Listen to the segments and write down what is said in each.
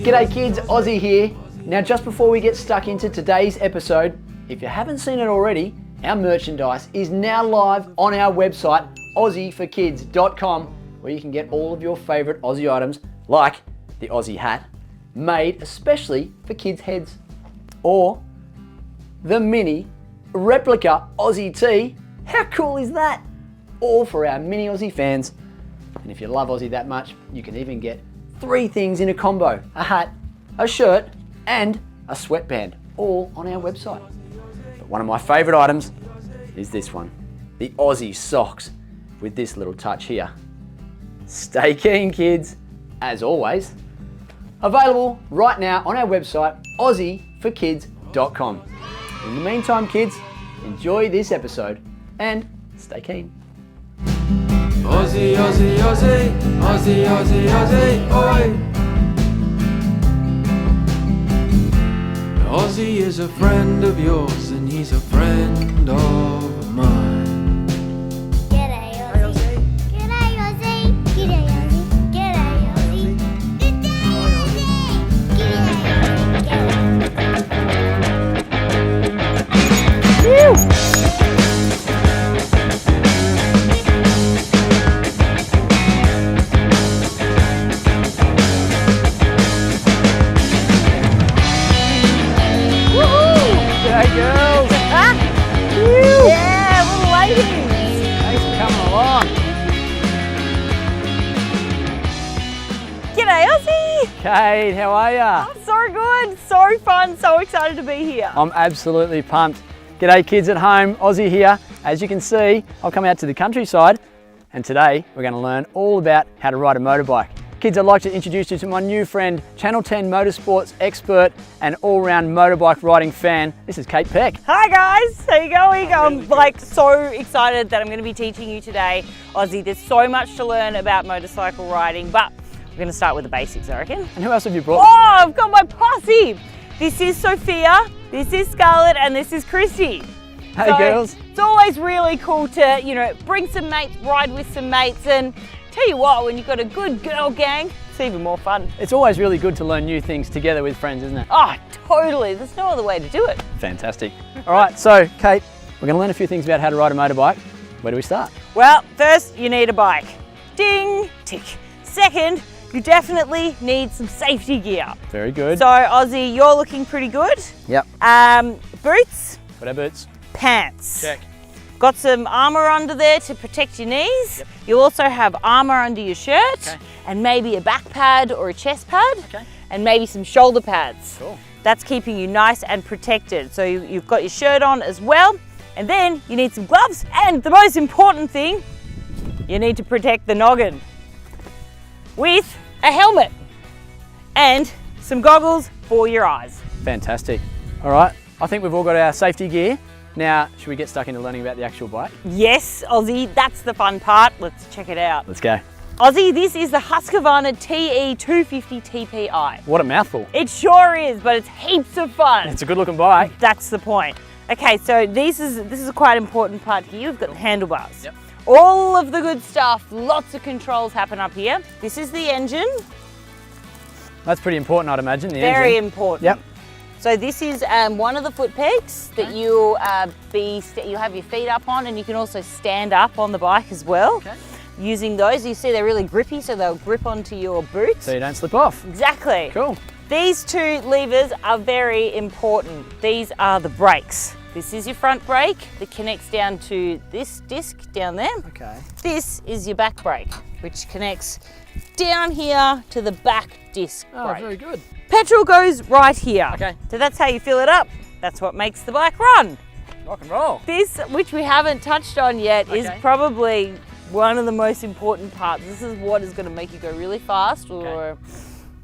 G'day kids, Ozzie here. Now just before we get stuck into today's episode, if you haven't seen it already, our merchandise is now live on our website, aussieforkids.com, where you can get all of your favourite Aussie items, like the Aussie hat, made especially for kids' heads, or the mini replica Aussie tee. How cool is that? All for our mini Aussie fans. And if you love Aussie that much, you can even get 3 things in a combo: a hat, a shirt, and a sweatband, all on our website. But one of my favourite items is this one, the Aussie socks, with this little touch here. Stay keen, kids, as always. Available right now on our website, aussieforkids.com. In the meantime, kids, enjoy this episode and stay keen. Aussie, Aussie, Aussie, Aussie, Aussie, Aussie, oi! Aussie is a friend of yours and he's a friend of mine. G'day Ozzie. G'day Ozzie. G'day Ozzie. G'day Ozzie. G'day Ozzie. G'day girls. Yeah, little ladies. Thanks for coming along. G'day, Ozzie. Kate, how are ya? I'm so good, so fun, so excited to be here. I'm absolutely pumped. G'day kids at home, Ozzie here. As you can see, I've come out to the countryside and today we're going to learn all about how to ride a motorbike. Kids, I'd like to introduce you to my new friend, Channel 10 motorsports expert and all-round motorbike riding fan. This is Kate Peck. Hi guys, how you going? I'm like so excited that I'm going to be teaching you today, Ozzie. There's so much to learn about motorcycle riding, but we're going to start with the basics, I reckon. And who else have you brought? Oh, I've got my posse. This is Sophia, this is Scarlett, and this is Christy. Hey So, girls. It's always really cool to, bring some mates, ride with some mates, and tell you what, when you've got a good girl gang, it's even more fun. It's always really good to learn new things together with friends, isn't it? Oh, totally. There's no other way to do it. Fantastic. All right, so Kate, we're going to learn a few things about how to ride a motorbike. Where do we start? Well, first you need a bike. Ding, tick. Second, you definitely need some safety gear. Very good. So Ozzie, you're looking pretty good. Yep. Boots, Got our boots. pants. Check. Got some armour under there to protect your knees. Yep. You'll also have armour under your shirt, Okay. and maybe a back pad or a chest pad, Okay. and maybe some shoulder pads. Cool. That's keeping you nice and protected. So you've got your shirt on as well, and then you need some gloves, and the most important thing, you need to protect the noggin with a helmet and some goggles for your eyes. Fantastic. All right, I think we've all got our safety gear. Now, should we get stuck into learning about the actual bike? Yes, Ozzie, that's the fun part. Let's check it out. Let's go. Ozzie, this is the Husqvarna TE250 TPI. What a mouthful. It sure is, but it's heaps of fun. It's a good looking bike. That's the point. Okay, so this is a quite important part here. We've got the handlebars. Yep. All of the good stuff, lots of controls happen up here. This is the engine. That's pretty important, I'd imagine, the Very engine. important. Yep. So this is one of the foot pegs that you'll have your feet up on, and you can also stand up on the bike as well. Okay. Using those, you see they're really grippy, so they'll grip onto your boots. So you don't slip off. Exactly. Cool. These 2 levers are very important. These are the brakes. This is your front brake that connects down to this disc down there. Okay. This is your back brake, which connects down here to the back disc Oh, brake. very good. Petrol goes right here. Okay. So that's how you fill it up. That's what makes the bike run. Rock and roll. This, which we haven't touched on yet, is Okay. probably one of the most important parts. This is what is going to make you go really fast or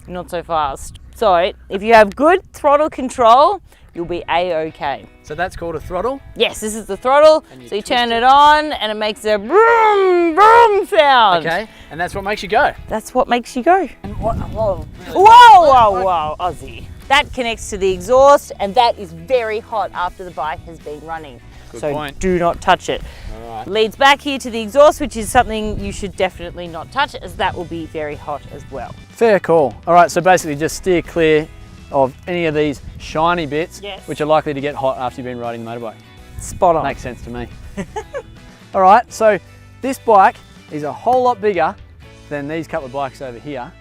not so fast. So if you have good throttle control, you'll be A-okay. So that's called a throttle? Yes, this is the throttle. And you So you twist turn it. it on and it makes a vroom, vroom sound. Okay. And that's what makes you go. That's what makes you go. And what? Whoa. Whoa, Ozzie. That connects to the exhaust, and that is very hot after the bike has been running. so point. do not touch it. All right. Leads back here to the exhaust, which is something you should definitely not touch, as that will be very hot as well. Fair call. All right, so basically just steer clear of any of these shiny bits, Yes. which are likely to get hot after you've been riding the motorbike. Spot on. Makes sense to me. All right, so this bike is a whole lot bigger than these couple of bikes over here.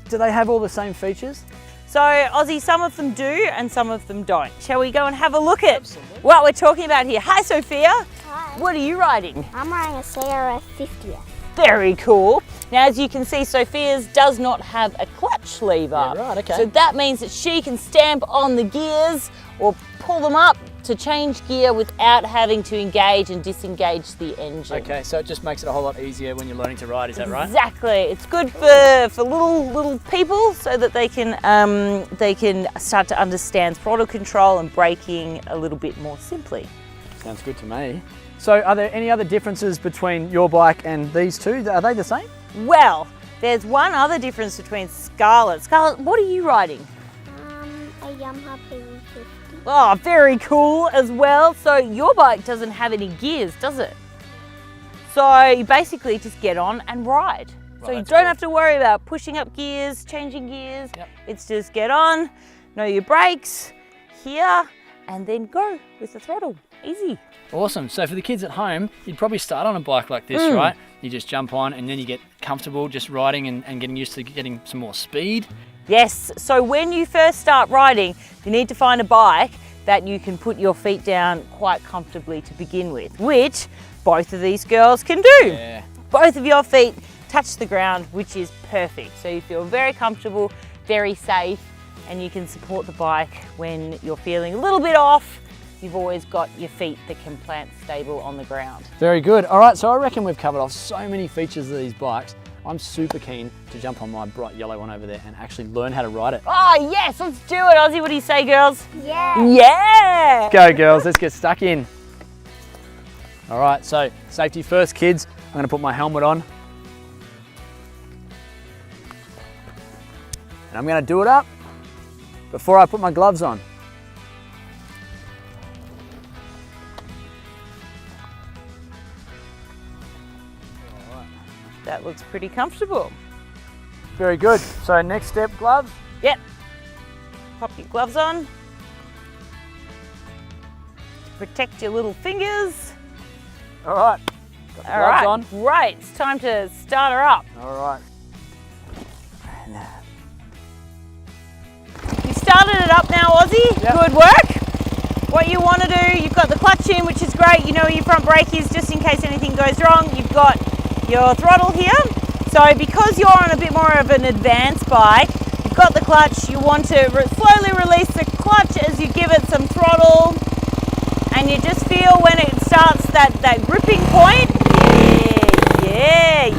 Do they have all the same features? So, Ozzie, some of them do and some of them don't. Shall we go and have a look at what we're talking about here? Hi, Sophia. Hi. What are you riding? I'm riding a CRF 50th. Very cool. Now, as you can see, Sophia's does not have a clutch lever. Yeah, right, okay. So that means that she can stamp on the gears or pull them up to change gear without having to engage and disengage the engine. Okay, so it just makes it a whole lot easier when you're learning to ride, is that right? Exactly. It's good for little people so that they can start to understand throttle control and braking a little bit more simply. Sounds good to me. So are there any other differences between your bike and these two? Are they the same? Well, there's one other difference between Scarlett. Scarlett, what are you riding? A Yamaha PV50. Oh, very cool as well. So your bike doesn't have any gears, does it? So you basically just get on and ride. So you that's don't cool. have to worry about pushing up gears, changing gears. Yep. It's just get on, know your brakes, here, and then go with the throttle. Easy. Awesome. So for the kids at home, you'd probably start on a bike like this, right? You just jump on and then you get comfortable just riding and getting used to getting some more speed. Yes, so when you first start riding, you need to find a bike that you can put your feet down quite comfortably to begin with, which both of these girls can do. Yeah. Both of your feet touch the ground, which is perfect. So you feel very comfortable, very safe, and you can support the bike when you're feeling a little bit off. You've always got your feet that can plant stable on the ground. Very good. All right, so I reckon we've covered off so many features of these bikes. I'm super keen to jump on my bright yellow one over there and actually learn how to ride it. Oh yes, let's do it, Ozzie. What do you say, girls? Yeah. Yeah! Go girls, let's get stuck in. All right, so safety first, kids. I'm gonna put my helmet on. And I'm gonna do it up before I put my gloves on. That looks pretty comfortable. Very good. So next step, gloves. Yep. Pop your gloves on. Protect your little fingers. All right. Got the All gloves right, on. great. It's time to start her up. All right. You started it up now, Ozzie. Yep. Good work. What you want to do, you've got the clutch in, which is great. You know where your front brake is just in case anything goes wrong. You've got your throttle here. So because you're on a bit more of an advanced bike, you've got the clutch. You want to slowly release the clutch as you give it some throttle. And you just feel when it starts that gripping point. Yeah, yeah.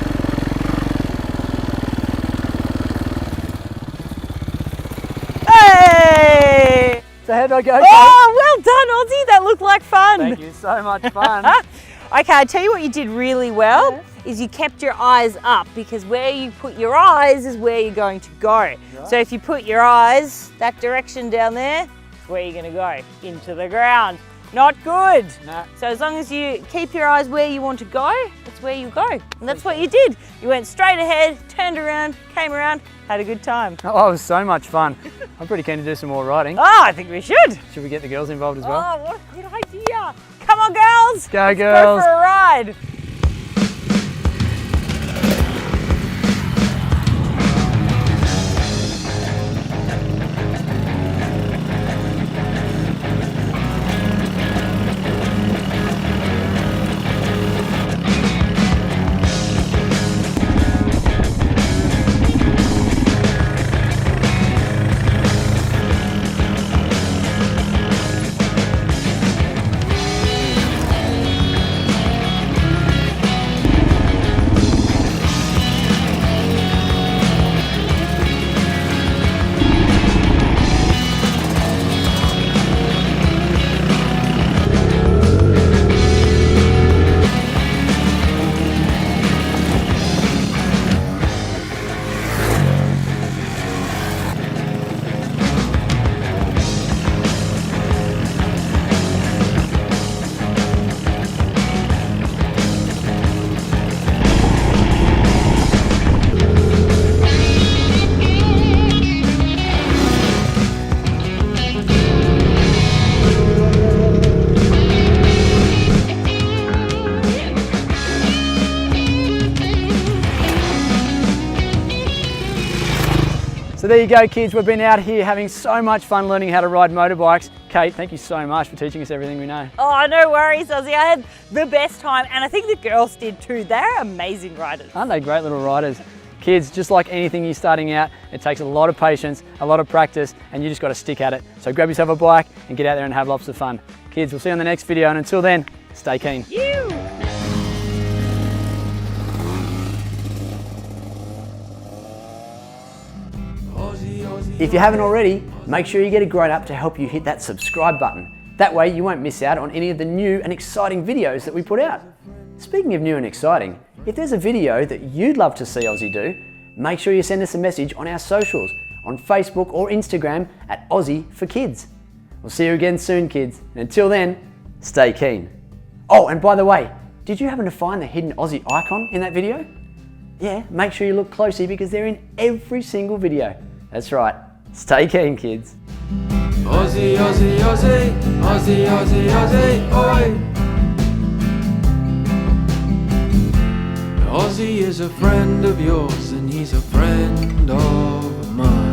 Hey! So how did I go? Oh, well done, Ozzie. That looked like fun. Thank you, so much fun. Okay, I tell you what you did really well is you kept your eyes up, because where you put your eyes is where you're going to go. Right. So if you put your eyes that direction down there, where you're going to go? Into the ground. Not good. No. So as long as you keep your eyes where you want to go, that's where you go. And that's what you did. You went straight ahead, turned around, came around, had a good time. Oh, it was so much fun. I'm pretty keen to do some more riding. Oh, I think we should. Should we get the girls involved as well? Oh, what a good idea. Come on, girls. Go, Let's girls. go for a ride. So there you go, kids. We've been out here having so much fun learning how to ride motorbikes. Kate, thank you so much for teaching us everything we know. Oh, no worries, Ozzie. I had the best time, and I think the girls did too. They're amazing riders. Aren't they great little riders? Kids, just like anything you're starting out, it takes a lot of patience, a lot of practice, and you just got to stick at it. So grab yourself a bike and get out there and have lots of fun. Kids, we'll see you on the next video, and until then, stay keen. If you haven't already, make sure you get a grown-up to help you hit that subscribe button. That way you won't miss out on any of the new and exciting videos that we put out. Speaking of new and exciting, if there's a video that you'd love to see Ozzie do, make sure you send us a message on our socials, on Facebook or Instagram at Ozzie for Kids. We'll see you again soon, kids. And until then, stay keen. Oh, and by the way, did you happen to find the hidden Ozzie icon in that video? Yeah, make sure you look closely because they're in every single video. That's right. Stay keen, kids. Ozzie, Ozzie, Ozzie, Ozzie, Ozzie, Ozzie, oi! Ozzie is a friend of yours and he's a friend of mine.